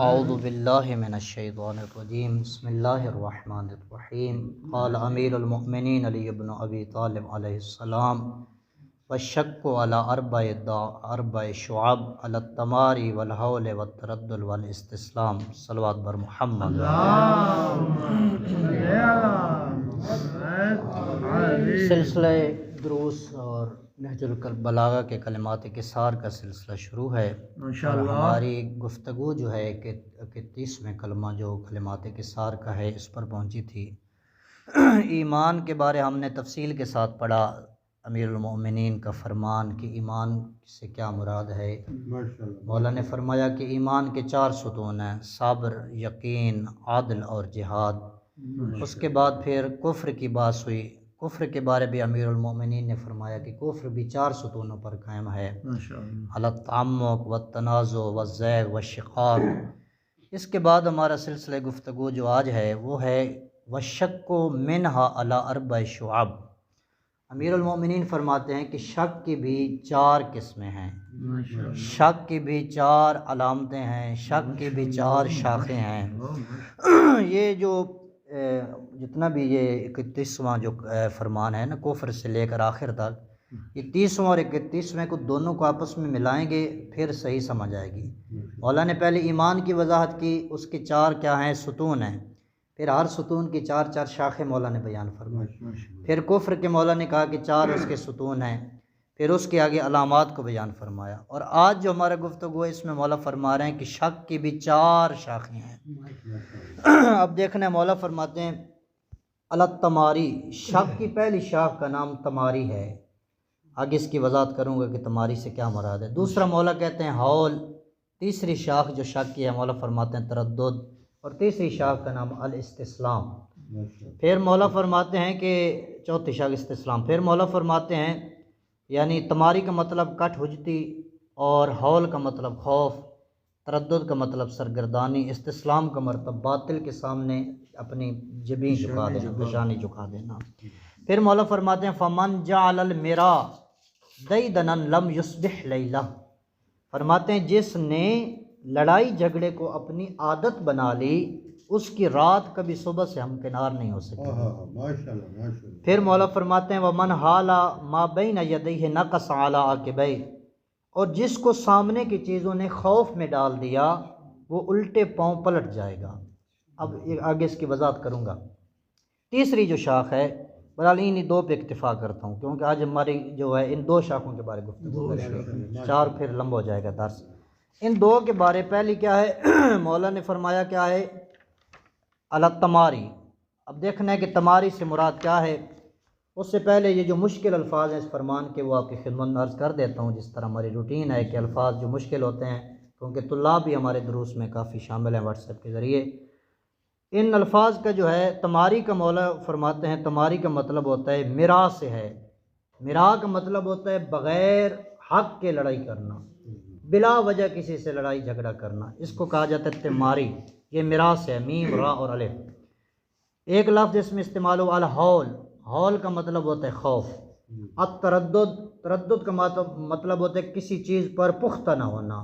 औज़ु बिल्लाहि मिनश्शैतानिर्रजीम बिस्मिल्लाहिर्रहमानिर्रहीम क़ाल अमीरुल मुअमिनीन अली इब्न अबी तालिब अलैहिस्सलाम वश्शक्कु अला अर्बइ शुअब अला तमारी वल हौल वत तरद्दुल वल इस्तिस्लाम सल्लल्लाहु बर मुहम्मद। सिलसिला दुरूस और नहजुल बलागा के कलिमात किसार का सिलसिला शुरू है। और हमारी गुफ्तगू जो है कि 31वें कलमा जो कलिमात किसार का है इस पर पहुंची थी। ईमान के बारे हमने तफसील के साथ पढ़ा। अमीरुल मोमिनीन का फरमान कि ईमान से क्या मुराद है। मौला ने फरमाया कि ईमान के 4 सुतून हैं, सब्र, यकीन, आदल और जिहाद। उसके बाद फिर कुफ्र की बात हुई। कुफ्र के बारे में अमीरुल मोमिनीन ने फरमाया कि कुफ्र भी 4 सुतूनों पर कायम है, अल-तअम्मुक वत-तनाज़ु वज़-ज़ैग़ वश-शिक़ाक़। इसके बाद हमारा सिलसिला गुफ्तगू जो आज है वो है वश्शक्कु मिन्हा अला अर्बइ शुअब। अमीरुल मोमिनीन फरमाते हैं कि शक की भी 4 किस्में हैं, शक की भी 4 अलामतें हैं, शक की भी 4 शाखें हैं। ये जो जितना भी ये 31वां जो फरमान है ना कुफ्र से लेकर आखिर तक, ये 30वां और 31वें को दोनों को आपस में मिलाएंगे फिर सही समझ आएगी। मौला ने पहले ईमान की वजाहत की, उसके 4 क्या हैं, सुतून हैं। फिर हर सुतून की 4 शाखें मौला ने बयान फरमाई। फिर कुफ्र के मौला ने कहा कि 4 उसके सुतून हैं। फिर उसके आगे अलामात को बयान फरमाया। और आज जो हमारा गुफ्तगू है इसमें मौला फरमा रहे हैं कि शक की भी 4 शाखें हैं। अब देखना है, मौला फरमाते हैं अला तमारी, शक की पहली शाख का नाम तमारी है। आगे इसकी वजाहत करूँगा कि तमारी से क्या मुराद है। दूसरा मौला कहते हैं हौल। तीसरी शाख जो शक की है मौला फरमाते हैं तरद्दुद। और तीसरी शाख का नाम अल इस्तिस्लाम। फिर मौला फरमाते हैं कि चौथी शाख इस्तिस्लाम। फिर मौला फरमाते हैं यानी तमारी का मतलब कट हुजती, और हौल का मतलब खौफ, तरद्दुद का मतलब सरगर्दानी, इस्तिस्लाम का मतलब बातिल के सामने अपनी जबीन झुका देना, पेशानी झुका देना। फिर मौला फरमाते हैं फमन जअल मिरा दैदनन लम युस्बिह लैला। फरमाते हैं जिसने लड़ाई झगड़े को अपनी आदत बना ली उसकी रात कभी सुबह से हमकिनार नहीं हो सकी। फिर मौला फरमाते हैं वमन हाला मा बैन यदैहि नक़स अला आक़िबै। और जिसको सामने की चीज़ों ने खौफ में डाल दिया वो उल्टे पाँव पलट जाएगा। अब आगे इसकी वजाहत करूँगा। तीसरी जो शाख है, बहरहाल इन 2 पे इक्तिफ़ा करता हूँ क्योंकि आज हमारी जो है इन 2 शाखों के बारे में गुफ्तगू करेंगे, 4 फिर लंबा हो जाएगा दर्स। इन 2 के बारे पहली क्या है, मौला ने फरमाया क्या है, अला तमारी। अब देखना है कि तमारी से मुराद क्या है। उससे पहले ये जो मुश्किल अल्फाज हैं इस फरमान के वो आपकी खिदमत में अर्ज़ कर देता हूँ। जिस तरह हमारी रूटीन है कि अल्फाज जो मुश्किल होते हैं, क्योंकि तुल्लाब भी हमारे दुरूस में काफ़ी शामिल हैं व्हाट्सएप के ज़रिए। इन अल्फाज का जो है तमारी का मौला फरमाते हैं तमारी का मतलब होता है मिरा से है। मिरा का मतलब होता है बग़ैर हक़ के लड़ाई करना, बिला वजह किसी से लड़ाई झगड़ा करना, इसको कहा जाता है तिमारी। ये मिरास है, मीम रा और अलिफ। एक लफ्ज़ इसमें इस्तेमाल हो अल हौल। हौल का मतलब होता है खौफ। अब तरद्दुद, तरद्दुद का मतलब होता है किसी चीज़ पर पुख्ता ना होना,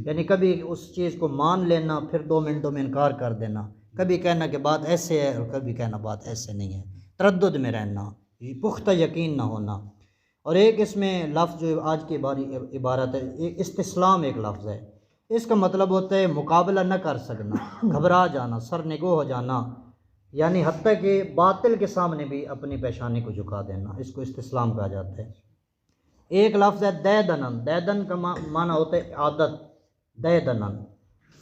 यानी कभी उस चीज़ को मान लेना फिर 2 मिनटों में इनकार कर देना, कभी कहना कि बात ऐसे है और कभी कहना बात ऐसे नहीं है, तरद्दुद में रहना, पुख्ता यकीन ना होना। और एक इसमें लफ्ज़ जो आज की इबारत है इस्तिस्लाम, एक लफ्ज़ है, इसका मतलब होता है मुकाबला न कर सकना, घबरा जाना, सरनिगो हो जाना, यानी हत्ता कि बातिल के सामने भी अपनी पेशानी को झुका देना, इसको इस्तिस्लाम कहा जाता है। एक लफ्ज़ है दैदनन। दैदन का माना होता है आदत, दैदनन।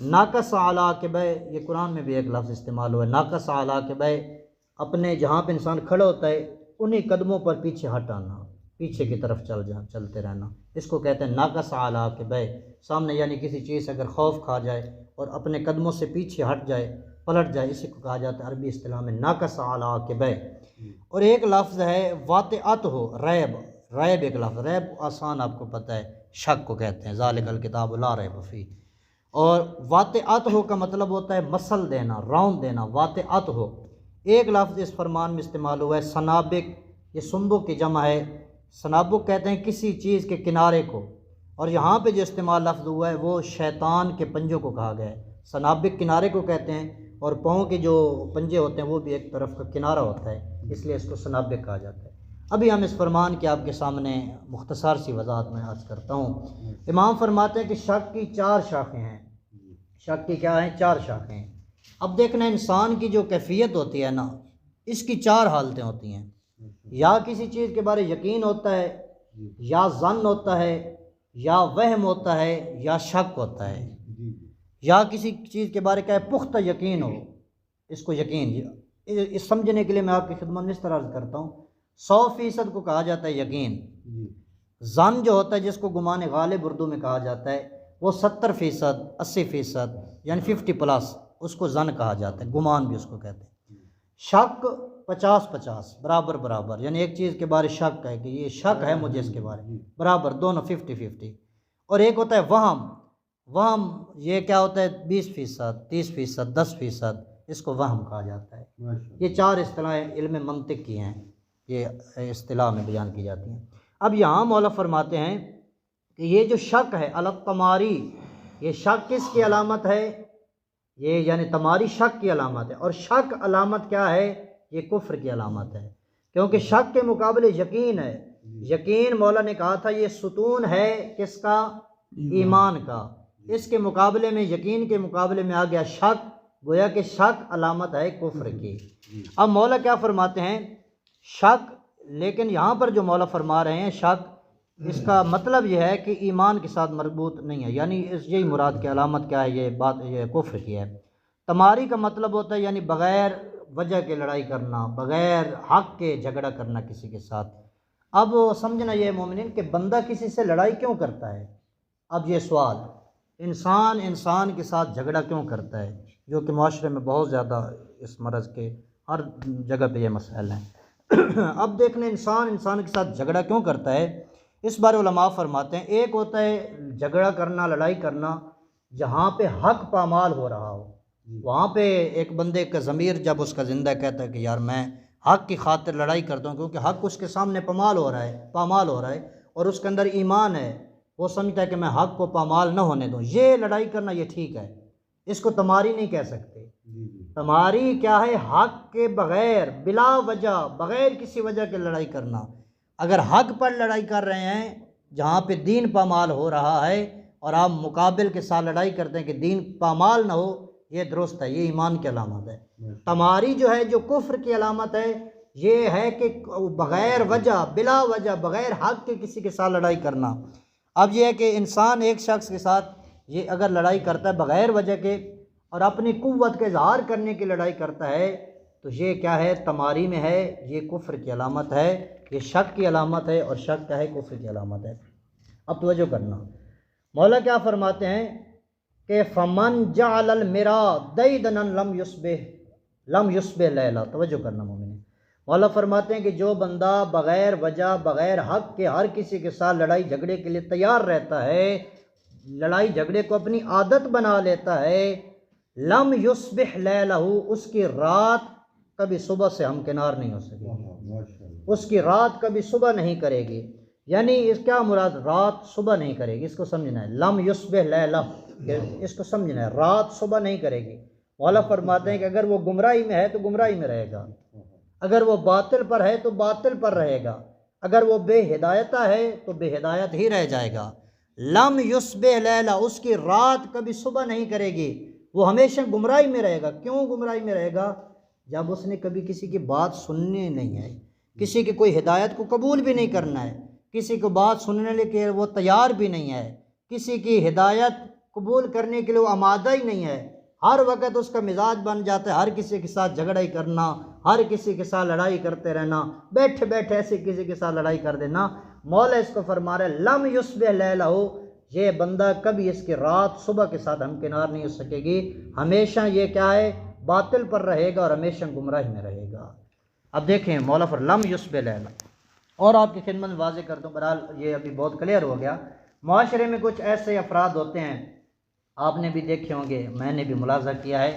नाकस अला आक़िबै, ये कुरान में भी एक लफ्ज़ इस्तेमाल हुआ है, नाकस अला आक़िबै, अपने जहाँ पे इंसान खड़ा होता है उन्हीं कदमों पर पीछे हट आना, पीछे की तरफ चलते रहना, इसको कहते हैं नाकस अला आक़िबै। सामने यानी किसी चीज़ से अगर खौफ खा जाए और अपने कदमों से पीछे हट जाए, पलट जाए, इसी को कहा जाता है अरबी इस्तिलाह में नाकस अला आक़िबै। और एक लफ्ज़ है वाक़िअत हो, रैब। रैब एक लफ्ज़, रैब आसान आपको पता है, शक को कहते हैं, ज़ालिकल किताबु ला रैब फ़ीह। और वाक़िअत हो का मतलब होता है मसल देना, राउंड देना, वाक़िअत हो। एक लफ्ज़ इस फरमान में इस्तेमाल हुआ है सनाबिक। ये सुंबुक की जमा है, सनाबुक कहते हैं किसी चीज़ के किनारे को। और यहाँ पे जो इस्तेमाल लफ्ज़ हुआ है वो शैतान के पंजों को कहा गया है। सनाबिक किनारे को कहते हैं, और पाँव के जो पंजे होते हैं वो भी एक तरफ का किनारा होता है, इसलिए इसको सनाबिक कहा जाता है। अभी हम इस फरमान की आपके सामने मुख्तसर सी वजाहत में अर्ज़ करता हूँ। इमाम फरमाते हैं कि शक की 4 शाखें हैं। शक की क्या हैं? 4 शाखें हैं। अब देखना, इंसान की जो कैफियत होती है ना, इसकी 4 हालतें होती हैं। या किसी चीज़ के बारे यकीन होता है, या ज़न्न होता है, या वहम होता है, या शक होता है। या किसी चीज़ के बारे का पुख्ता यकीन हो, इसको यकीन, इस समझने के लिए मैं आपकी खिदमत में इस तरह अर्ज़ करता हूँ, 100% को कहा जाता है यकीन। ज़न जो होता है, जिसको गुमान गालिब उर्दू में कहा जाता है, वो 70%, 80%, यानी 50+ उसको ज़न कहा जाता है, गुमान भी उसको कहते हैं। शक 50-50, बराबर बराबर, यानी एक चीज़ के बारे शक है कि ये शक है मुझे इसके बारे में, बराबर, दोनों 50-50। और एक होता है वहम। वहम ये क्या होता है? 20%, 30%, 10%, इसको वहम कहा जाता है। ये 4 इस्तिलाहें इल्म मंतिक की हैं, ये इस्तिलाह में बयान की जाती हैं। अब यहाँ मौला फरमाते हैं कि ये जो शक है अलतमारी, ये शक किसकी अलामत है? ये यानी तमारी शक की अलामत है। और शक अलामत क्या है? ये कुफ्र की अलामत है, क्योंकि शक के मुकाबले यकीन है। यकीन मौला ने कहा था ये सुतून है किसका? ईमान का। इसके मुकाबले में, यकीन के मुकाबले में आ गया शक, गोया कि शक अलामत है कुफ्र की। अब मौला क्या फरमाते हैं? शक, लेकिन यहाँ पर जो मौला फरमा रहे हैं शक, इसका मतलब यह है कि ईमान के साथ मरबूत नहीं है, यानी यही मुराद की अलामत क्या है? ये बात ये कुफ्र की है। तमारी का मतलब होता है यानी बग़ैर वजह के लड़ाई करना, बग़ैर हक़ के झगड़ा करना किसी के साथ। अब समझना ये मोमिनीन कि बंदा किसी से लड़ाई क्यों करता है? अब ये सवाल, इंसान के साथ झगड़ा क्यों करता है, जो कि माशरे में बहुत ज़्यादा इस मरज़ के हर जगह पे ये मसाइल हैं। अब देखने, इंसान के साथ झगड़ा क्यों करता है, इस बारे उलमा फरमाते हैं, एक होता है झगड़ा करना, लड़ाई करना जहाँ पे हक़ पामाल हो रहा हो। वहाँ पे एक बंदे का ज़मीर जब उसका ज़िंदा कहता है कि यार मैं हक़ की खातिर लड़ाई करता हूँ, क्योंकि हक़ उसके सामने पामाल हो रहा है और उसके अंदर ईमान है, वो समझता है कि मैं हक़ को पामाल न होने दूँ, ये लड़ाई करना ये ठीक है, इसको तमारी नहीं कह सकते। तमारी क्या है? हक़ के बग़ैर, बिला वजह, बग़ैर किसी वजह के लड़ाई करना। अगर हक़ पर लड़ाई कर रहे हैं जहाँ पे दीन पामाल हो रहा है और आप मुकाबिल के साथ लड़ाई करते हैं कि दीन पामाल ना हो, ये दुरुस्त है, ये ईमान की अलामत है। तमारी जो है, जो कुफ्र की अलामत है, ये है कि बग़ैर वजह, बिला वजह, बग़ैर हक़ के किसी के साथ लड़ाई करना। अब ये है कि इंसान एक शख्स के साथ ये अगर लड़ाई करता है बग़ैर वजह के और अपनी कुव्वत के इज़हार करने की लड़ाई करता है, तो ये क्या है? तमारी में है, ये कुफ्र की अलामत है, ये शक की अलामत है, और शक क्या है? कुफ्र की अलामत है। अब तवज्जो करना, मौला क्या फरमाते हैं कि फ़मन जअल मिरा दैदनन लम युस्बिह लैला। तवज्जो करना मोमिन, मौला फरमाते हैं कि जो बंदा बग़ैर वजह, बग़ैर हक़ के हर किसी के साथ लड़ाई झगड़े के लिए तैयार रहता है, लड़ाई झगड़े को अपनी आदत बना लेता है, लम युस्बिह लैलहू, उसकी रात कभी सुबह से हमकिनार नहीं हो सकेगी, उसकी रात कभी सुबह नहीं करेगी। यानी इस क्या मुराद? रात सुबह नहीं करेगी, इसको समझना है। लम युस्बिह लैला, इसको समझना है, रात सुबह नहीं करेगी। मौला फरमाते हैं कि अगर वो गुमराही में है तो गुमराही में रहेगा, अगर वो बातिल पर है तो बातिल पर रहेगा, अगर वो बेहिदायता है तो बेहिदायत ही रह जाएगा। लम युस्बिह लैला, उसकी रात कभी सुबह नहीं करेगी, वो हमेशा गुमराही में रहेगा। क्यों गुमराही में रहेगा? जब उसने कभी किसी की बात सुननी नहीं है, किसी की कोई हिदायत को कबूल भी नहीं करना है, किसी को बात सुनने के लिए वो तैयार भी नहीं है, किसी की हिदायत कबूल करने के लिए वो आमादा ही नहीं है, हर वक्त उसका मिजाज बन जाता है हर किसी के साथ झगड़ा ही करना, हर किसी के साथ लड़ाई करते रहना, बैठे बैठे ऐसे किसी के साथ लड़ाई कर देना। मौला इसको फरमा रहे लम युस्बिह लैलहू, ये बंदा कभी इसकी रात सुबह के साथ हमकिनार नहीं हो सकेगी, हमेशा ये क्या है? बातिल पर रहेगा और हमेशा गुमराही में रहेगा। अब देखें मौला फर लम युस्बिह लैला, और आपकी खिदमत में वाज़ेह कर दूँ, बहरहाल ये अभी बहुत क्लियर हो गया। माशरे में कुछ ऐसे अफराद होते हैं, आपने भी देखे होंगे, मैंने भी मुलाजा किया है,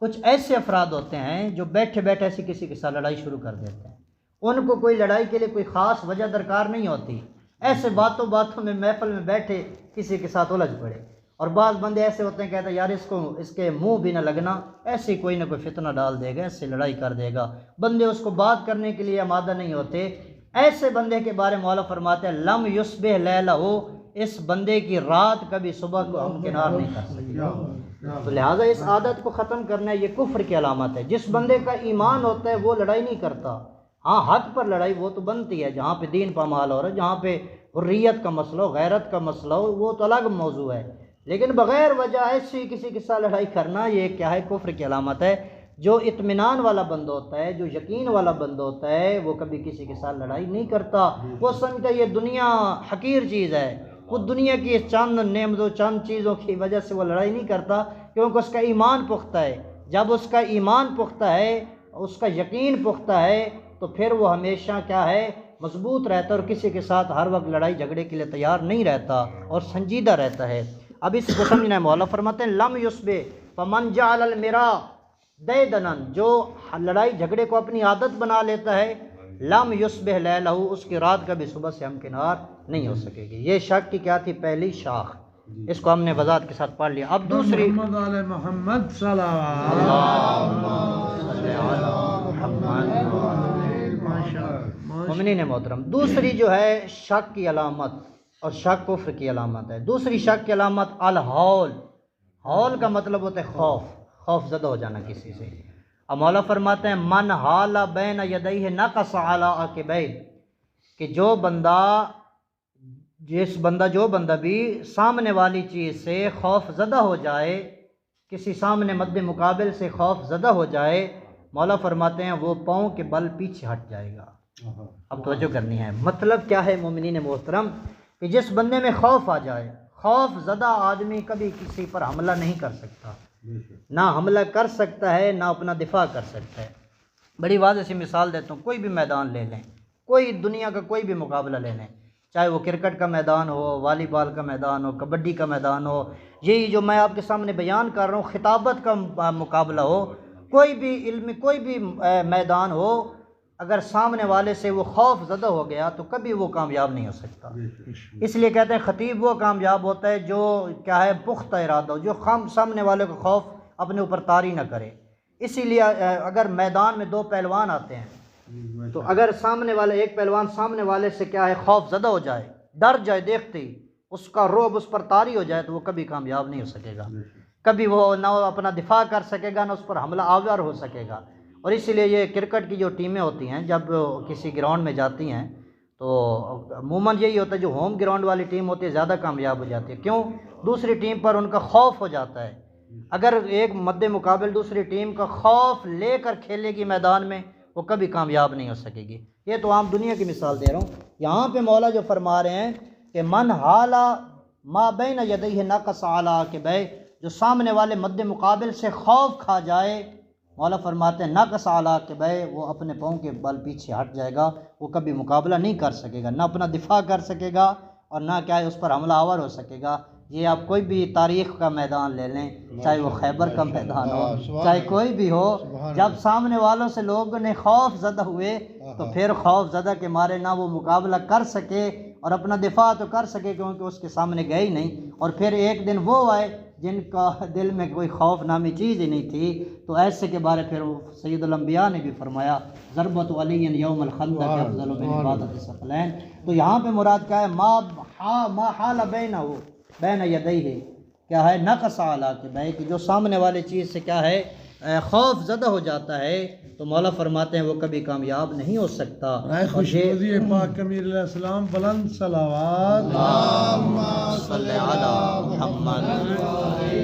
कुछ ऐसे अफराद होते हैं जो बैठे बैठे ऐसे किसी के साथ लड़ाई शुरू कर देते हैं। उनको कोई लड़ाई के लिए कोई ख़ास वजह दरकार नहीं होती, ऐसे बातों बातों में महफिल में बैठे किसी के साथ उलझ पड़े, और बाज़ बंदे ऐसे होते हैं, कहते हैं यार इसके मुंह भी ना लगना, ऐसे कोई ना कोई फितना डाल देगा, ऐसे लड़ाई कर देगा। बंदे उसको बात करने के लिए आमादा नहीं होते। ऐसे बंदे के बारे में मौला फरमाते हैं लम युस्बिह लैलहू, इस बंदे की रात कभी सुबह को हमकिनार नहीं कर सकती। तो लिहाजा इस आदत को ख़त्म करना ये कुफ्र की अलामत है। जिस बंदे का ईमान होता है वो लड़ाई नहीं करता। हाँ, हक पर लड़ाई वो तो बनती है, जहाँ पे दीन पामाल हो रहा है, जहाँ पे हुर्रियत का मसला हो, गैरत का मसला हो, वो तो अलग मौजू है। लेकिन बग़ैर वजह ऐसी किसी के साथ लड़ाई करना ये क्या है, कुफ्र की अलामत है। जो इत्मीनान वाला बंदा होता है, जो यकीन वाला बंदा होता है, वो कभी किसी के साथ लड़ाई नहीं करता। वो समझता है ये दुनिया हकीर चीज़ है, वो दुनिया की चंद नेमतों चंद चीज़ों की वजह से वो लड़ाई नहीं करता, क्योंकि उसका ईमान पुख्ता है। जब उसका ईमान पुख्ता है, उसका यकीन पुख्ता है, तो फिर वो हमेशा क्या है, मजबूत रहता है और किसी के साथ हर वक्त लड़ाई झगड़े के लिए तैयार नहीं रहता और संजीदा रहता है। अब इसको समझना है। मौला फरमाते हैं लम युस्बे फमन जअल मिरा दैदनन, जो लड़ाई झगड़े को अपनी आदत बना लेता है, लम युस्बिह लैलहू, उसकी रात कभी सुबह से हमकिनार नहीं हो सकेगी। ये शक की क्या थी, पहली शाख, इसको हमने वजाहत के साथ पढ़ लिया। अब दूसरी, मोमिनीन मोहतरम, दूसरी जो है शक की अलामत, और शक कुफ्र की अलामत है। दूसरी शक की अलामत अल हौल, हौल का मतलब होता है खौफ, खौफ ज़दा हो जाना किसी से। अब मौला फरमाते हैं मन हाला बैन यदैहि नक़स अला अक़बैहि, कि जो बंदा भी सामने वाली चीज़ से खौफ ज़दा हो जाए, किसी सामने मद्दे मुकाबिल से खौफ ज़दा हो जाए, मौला फरमाते हैं वो पाँव के बल पीछे हट जाएगा। अब तवज्जो करनी है, मतलब क्या है मोमिनीन मोहतरम, कि जिस बंदे में खौफ आ जाए, खौफ ज़दा आदमी कभी किसी पर हमला नहीं कर सकता, ना हमला कर सकता है, ना अपना दिफा कर सकता है। बड़ी वाज़ेह सी मिसाल देता हूँ, कोई भी मैदान ले लें, कोई दुनिया का कोई भी मुकाबला ले लें, चाहे वो क्रिकेट का मैदान हो, वॉलीबॉल का मैदान हो, कबड्डी का मैदान हो, यही जो मैं आपके सामने बयान कर रहा हूँ खिताबत का मुकाबला हो, कोई भी इल्मी कोई भी मैदान हो, अगर सामने वाले से वो खौफ ज़दा हो गया तो कभी वो कामयाब नहीं हो सकता। इसलिए कहते हैं ख़तीब वो कामयाब होता है जो क्या है, पुख्ता इरादा हो, जो सामने वाले को खौफ अपने ऊपर तारी ना करे। इसीलिए अगर मैदान में दो पहलवान आते हैं, तो अगर सामने वाले एक पहलवान सामने वाले से क्या है खौफ ज़दा हो जाए, डर जाए देखते ही, उसका रोब उस पर तारी हो जाए, तो वो कभी कामयाब नहीं हो सकेगा। कभी वो ना अपना दिफा कर सकेगा, ना उस पर हमला आवर हो सकेगा। और इसीलिए ये क्रिकेट की जो टीमें होती हैं, जब किसी ग्राउंड में जाती हैं, तो अमूमन यही होता है, जो होम ग्राउंड वाली टीम होती है ज़्यादा कामयाब हो जाती है। क्यों? दूसरी टीम पर उनका खौफ हो जाता है। अगर एक मद्दे मुकाबिल दूसरी टीम का खौफ लेकर खेलेगी मैदान में, वो कभी कामयाब नहीं हो सकेगी। ये तो आम दुनिया की मिसाल दे रहा हूँ। यहाँ पे मौला जो फरमा रहे हैं कि मन हाला मा बैन यदैहि नक़स अला अक़बैहि, जो सामने वाले मद्दे मुकाबिल से खौफ खा जाए, मौला फरमाते हैं नक़स अला अक़बैहि, वो अपने पाँव के बल पीछे हट जाएगा, वो कभी मुकाबला नहीं कर सकेगा, ना अपना दिफा कर सकेगा और ना क्या है उस पर हमला आवर हो सकेगा। ये आप कोई भी तारीख़ का मैदान ले लें, चाहे वो खैबर का मैदान हो, चाहे कोई भी हो, जब सामने वालों से लोगों ने खौफ ज़दा हुए, तो फिर खौफ ज़दा के मारे ना वो मुकाबला कर सके और अपना दिफा तो कर सके, क्योंकि उसके सामने गए ही नहीं। और फिर एक दिन वो आए जिनका दिल में कोई खौफ नामी चीज़ ही नहीं थी, तो ऐसे के बारे फिर सैयदुल अंबिया ने भी फरमाया ज़रबत वलियन यौमल खंदक अफ़ज़लु मिन इबादति सक़लैन। तो यहाँ पे मुराद क्या है, मा हाल बैनहु बैन यदैहि, क्या है, नक़स अला अक़बैहि, कि जो सामने वाले चीज़ से क्या है खौफ ज़दा हो जाता है, तो मौला फरमाते हैं वो कभी कामयाब नहीं हो सकता।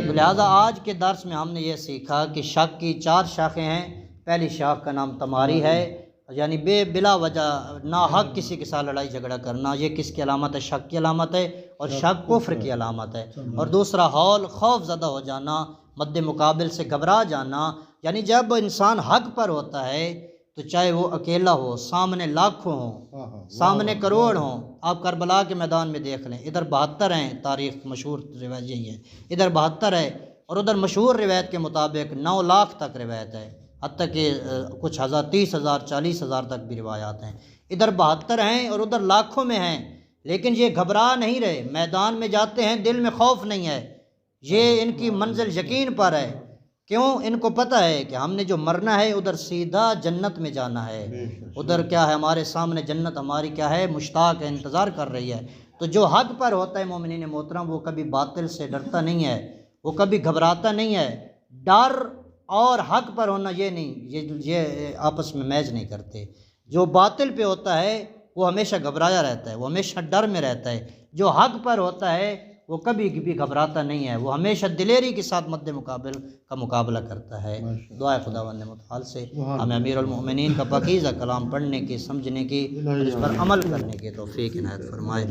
लिहाजा आज के दर्स में हमने ये सीखा कि शक की 4 शाखें हैं। पहली शाख का नाम तमारी है, यानी बिला वजह ना हक किसी के साथ लड़ाई झगड़ा करना, ये किसकी अलामत है, शक की अलामत है, और शक कुफ्र की अलामत है। और दूसरा हौल, खौफ ज़दा हो जाना, मद्दे मुकाबिल से घबरा जाना, यानी जब इंसान हक पर होता है तो चाहे वो अकेला हो, सामने लाखों हों, सामने करोड़ हों। आप करबला के मैदान में देख लें, इधर 72 हैं, तारीख़ मशहूर रिवायत यही है, इधर 72 है, और उधर मशहूर रिवायत के मुताबिक 9 लाख तक रिवायत है, हत्ता कि कुछ हज़ार 30,000 40,000 तक भी रिवायात हैं। इधर 72 हैं और उधर लाखों में हैं, लेकिन ये घबरा नहीं रहे, मैदान में जाते हैं, दिल में खौफ नहीं है, ये इनकी मंजिल यकीन पर है। क्यों? इनको पता है कि हमने जो मरना है उधर सीधा जन्नत में जाना है। उधर क्या है, हमारे सामने जन्नत हमारी क्या है, मुश्ताक है, इंतज़ार कर रही है। तो जो हक पर होता है मोमिनीन मोहतरम, वो कभी बातिल से डरता नहीं है, वो कभी घबराता नहीं है। डर और हक पर होना ये नहीं, ये आपस में मैच नहीं करते। जो बातिल पे होता है वो हमेशा घबराया रहता है, वो हमेशा डर में रहता है। जो हक पर होता है वो कभी भी घबराता नहीं है, वो हमेशा दिलेरी के साथ मद्दे मुकाबिल का मुकाबला करता है। दुआ खुदावंद मुताल से हमें अमीरुल मोमिनीन का पाकीज़ा कलाम पढ़ने की, समझने की, इस पर अमल करने की तौफीक इनायत फरमाए।